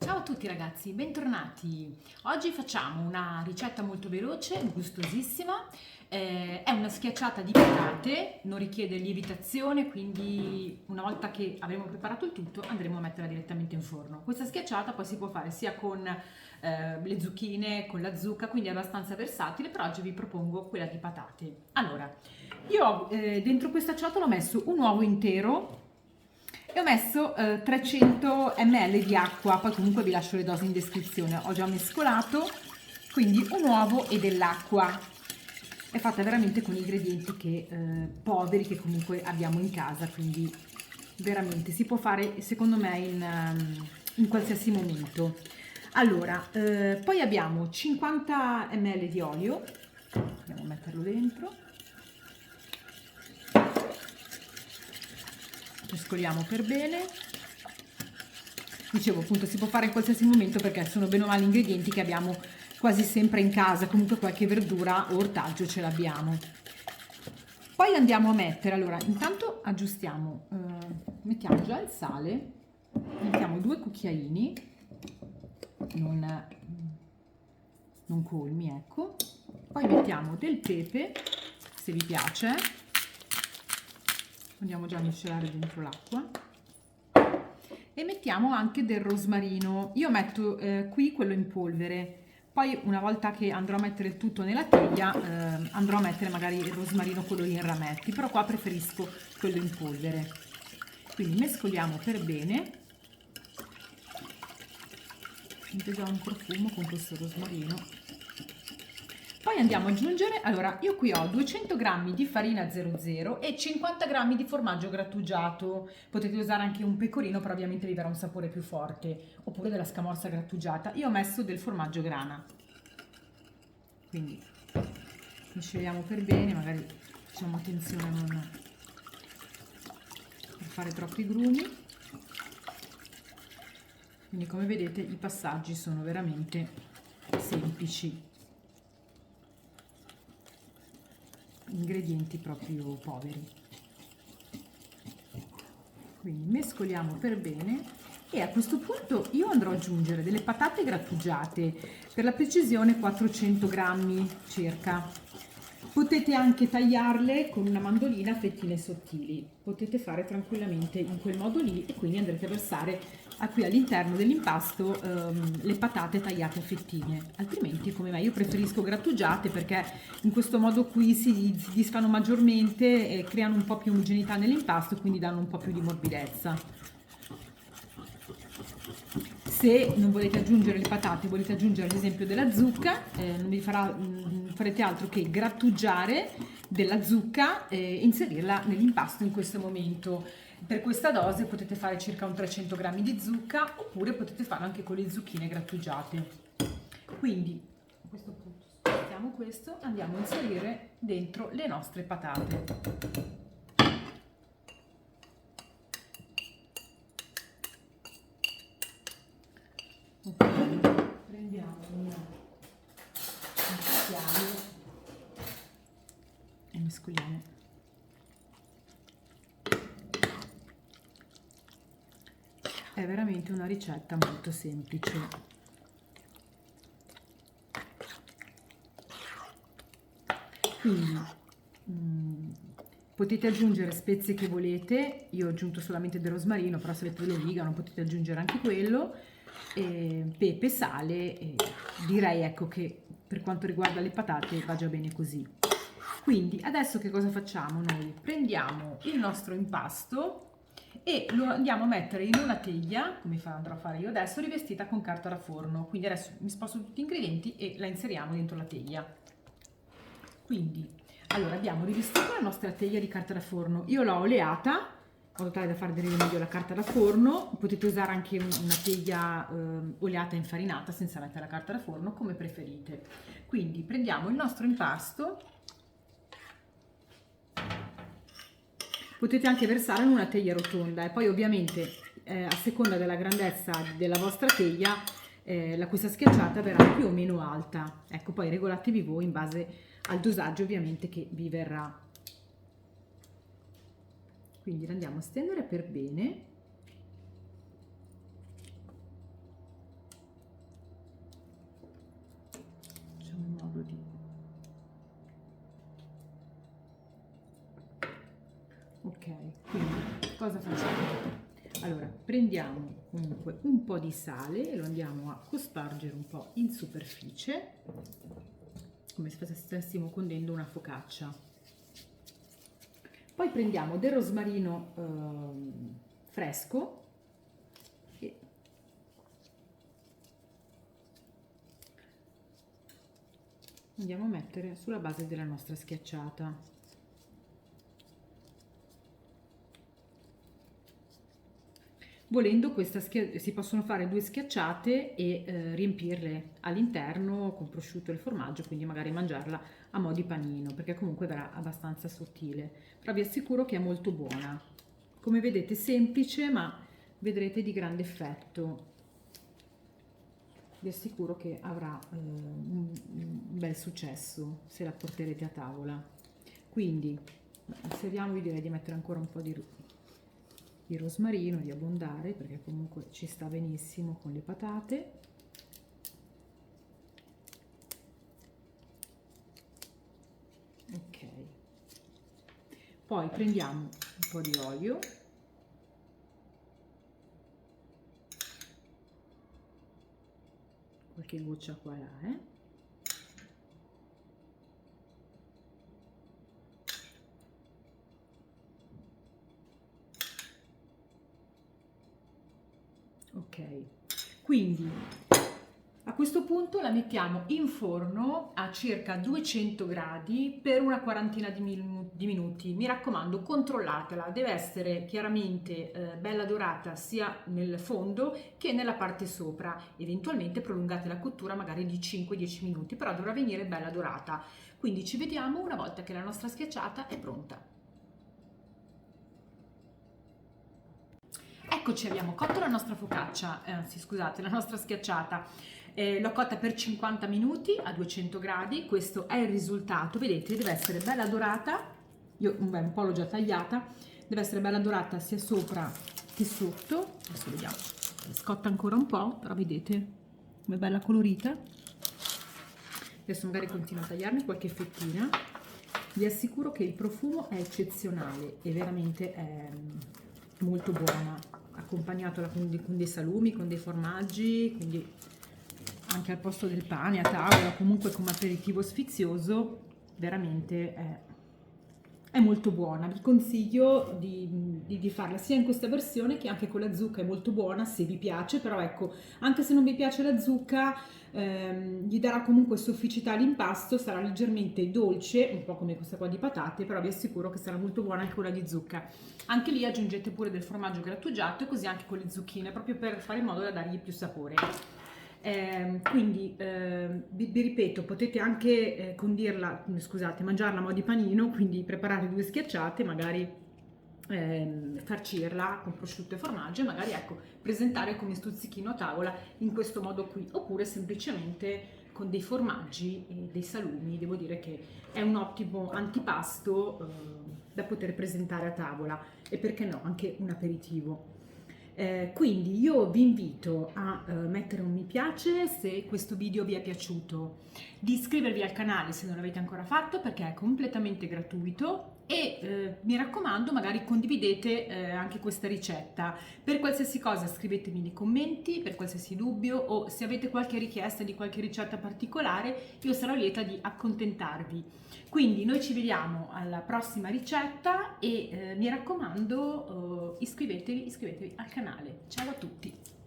Ciao a tutti ragazzi, bentornati. Oggi facciamo una ricetta molto veloce, gustosissima. È una schiacciata di patate, non richiede lievitazione, quindi una volta che avremo preparato il tutto andremo a metterla direttamente in forno. Questa schiacciata poi si può fare sia con le zucchine, con la zucca, quindi è abbastanza versatile, però oggi vi propongo quella di patate. Allora, io ho dentro questa ciotola ho messo un uovo intero e ho messo 300 ml di acqua, poi comunque vi lascio le dosi in descrizione. Ho già mescolato, quindi un uovo e dell'acqua. È fatta veramente con ingredienti poveri che comunque abbiamo in casa, quindi veramente si può fare secondo me in qualsiasi momento. Allora, poi abbiamo 50 ml di olio, andiamo a metterlo dentro. Mescoliamo per bene. Dicevo appunto si può fare in qualsiasi momento perché sono bene o male ingredienti che abbiamo quasi sempre in casa, comunque qualche verdura o ortaggio ce l'abbiamo. Poi andiamo a mettere, allora intanto aggiustiamo, mettiamo già il sale, mettiamo 2 cucchiaini, non colmi, ecco. Poi mettiamo del pepe, se vi piace. Andiamo già a miscelare dentro l'acqua e mettiamo anche del rosmarino. Io metto qui quello in polvere, poi una volta che andrò a mettere il tutto nella teglia andrò a mettere magari il rosmarino quello in rametti, però qua preferisco quello in polvere. Quindi mescoliamo per bene. Sente già un profumo con questo rosmarino. Poi andiamo ad aggiungere, allora io qui ho 200 g di farina 00 e 50 g di formaggio grattugiato. Potete usare anche un pecorino, però ovviamente vi darà un sapore più forte, oppure della scamorza grattugiata. Io ho messo del formaggio grana. Quindi misceliamo per bene, magari facciamo attenzione a non fare troppi grumi. Quindi come vedete i passaggi sono veramente semplici. Ingredienti proprio poveri. Quindi mescoliamo per bene e a questo punto io andrò ad aggiungere delle patate grattugiate, per la precisione 400 grammi circa. Potete anche tagliarle con una mandolina a fettine sottili, potete fare tranquillamente in quel modo lì e quindi andrete a versare qui all'interno dell'impasto le patate tagliate a fettine, altrimenti come me io preferisco grattugiate perché in questo modo qui si disfano maggiormente e creano un po' più omogeneità nell'impasto e quindi danno un po' più di morbidezza. Se non volete aggiungere le patate, volete aggiungere ad esempio della zucca, non vi farete altro che grattugiare della zucca e inserirla nell'impasto in questo momento. Per questa dose potete fare circa un 300 g di zucca oppure potete farlo anche con le zucchine grattugiate. Quindi a questo punto spostiamo questo, andiamo a inserire dentro le nostre patate. Prendiamo un cucchiaio e mescoliamo. È veramente una ricetta molto semplice. Quindi potete aggiungere spezie che volete, io ho aggiunto solamente del rosmarino, però se avete dell'origano potete aggiungere anche quello, pepe, sale, e direi ecco che per quanto riguarda le patate va già bene così. Quindi adesso che cosa facciamo noi? Prendiamo il nostro impasto e lo andiamo a mettere in una teglia, come andrò a fare io adesso, rivestita con carta da forno. Quindi adesso mi sposto tutti gli ingredienti e la inseriamo dentro la teglia. Quindi, allora abbiamo rivestito la nostra teglia di carta da forno. Io l'ho oleata, in modo tale da far aderire meglio la carta da forno. Potete usare anche una teglia oleata e infarinata senza mettere la carta da forno, come preferite. Quindi prendiamo il nostro impasto. Potete anche versarlo in una teglia rotonda e poi ovviamente a seconda della grandezza della vostra teglia questa schiacciata verrà più o meno alta. Ecco, poi regolatevi voi in base al dosaggio ovviamente che vi verrà. Quindi la andiamo a stendere per bene. quindi cosa facciamo? Allora, prendiamo comunque un po' di sale e lo andiamo a cospargere un po' in superficie, come se stessimo condendo una focaccia. Poi prendiamo del rosmarino fresco e andiamo a mettere sulla base della nostra schiacciata. Volendo si possono fare 2 schiacciate e riempirle all'interno con prosciutto e il formaggio, quindi magari mangiarla a mo' di panino, perché comunque verrà abbastanza sottile, però vi assicuro che è molto buona. Come vedete semplice, ma vedrete di grande effetto. Vi assicuro che avrà un bel successo se la porterete a tavola. Quindi osserviamo, direi di mettere ancora un po' di rosmarino, di abbondare, perché comunque ci sta benissimo con le patate. Ok, poi prendiamo un po' di olio, qualche goccia qua e là, ok, quindi a questo punto la mettiamo in forno a circa 200 gradi per una quarantina di minuti. Mi raccomando, controllatela, deve essere chiaramente bella dorata sia nel fondo che nella parte sopra. Eventualmente prolungate la cottura magari di 5-10 minuti, però dovrà venire bella dorata. Quindi ci vediamo una volta che la nostra schiacciata è pronta. Eccoci, abbiamo cotto la nostra focaccia, sì, scusate, la nostra schiacciata. L'ho cotta per 50 minuti a 200 gradi, questo è il risultato, vedete, deve essere bella dorata, io un po' l'ho già tagliata, deve essere bella dorata sia sopra che sotto, adesso vediamo, scotta ancora un po', però vedete come è bella colorita. Adesso magari continuo a tagliarmi qualche fettina, vi assicuro che il profumo è eccezionale e veramente è molto buona, accompagnatola con dei salumi, con dei formaggi, quindi anche al posto del pane a tavola, comunque come aperitivo sfizioso, veramente è molto buona. Vi consiglio di farla sia in questa versione che anche con la zucca, è molto buona se vi piace, però ecco, anche se non vi piace la zucca, gli darà comunque sofficità all'impasto, sarà leggermente dolce, un po' come questa qua di patate, però vi assicuro che sarà molto buona anche quella di zucca. Anche lì aggiungete pure del formaggio grattugiato e così anche con le zucchine, proprio per fare in modo da dargli più sapore. Quindi vi ripeto, potete anche condirla, scusate, mangiarla a mo' di panino, quindi preparare 2 schiacciate, magari farcirla con prosciutto e formaggio e magari ecco presentare come stuzzichino a tavola in questo modo qui, oppure semplicemente con dei formaggi e dei salumi. Devo dire che è un ottimo antipasto da poter presentare a tavola e perché no anche un aperitivo. Quindi io vi invito a mettere un mi piace se questo video vi è piaciuto, di iscrivervi al canale se non l'avete ancora fatto perché è completamente gratuito e mi raccomando magari condividete anche questa ricetta. Per qualsiasi cosa scrivetemi nei commenti, per qualsiasi dubbio o se avete qualche richiesta di qualche ricetta particolare io sarò lieta di accontentarvi. Quindi noi ci vediamo alla prossima ricetta e mi raccomando iscrivetevi al canale. Ciao a tutti!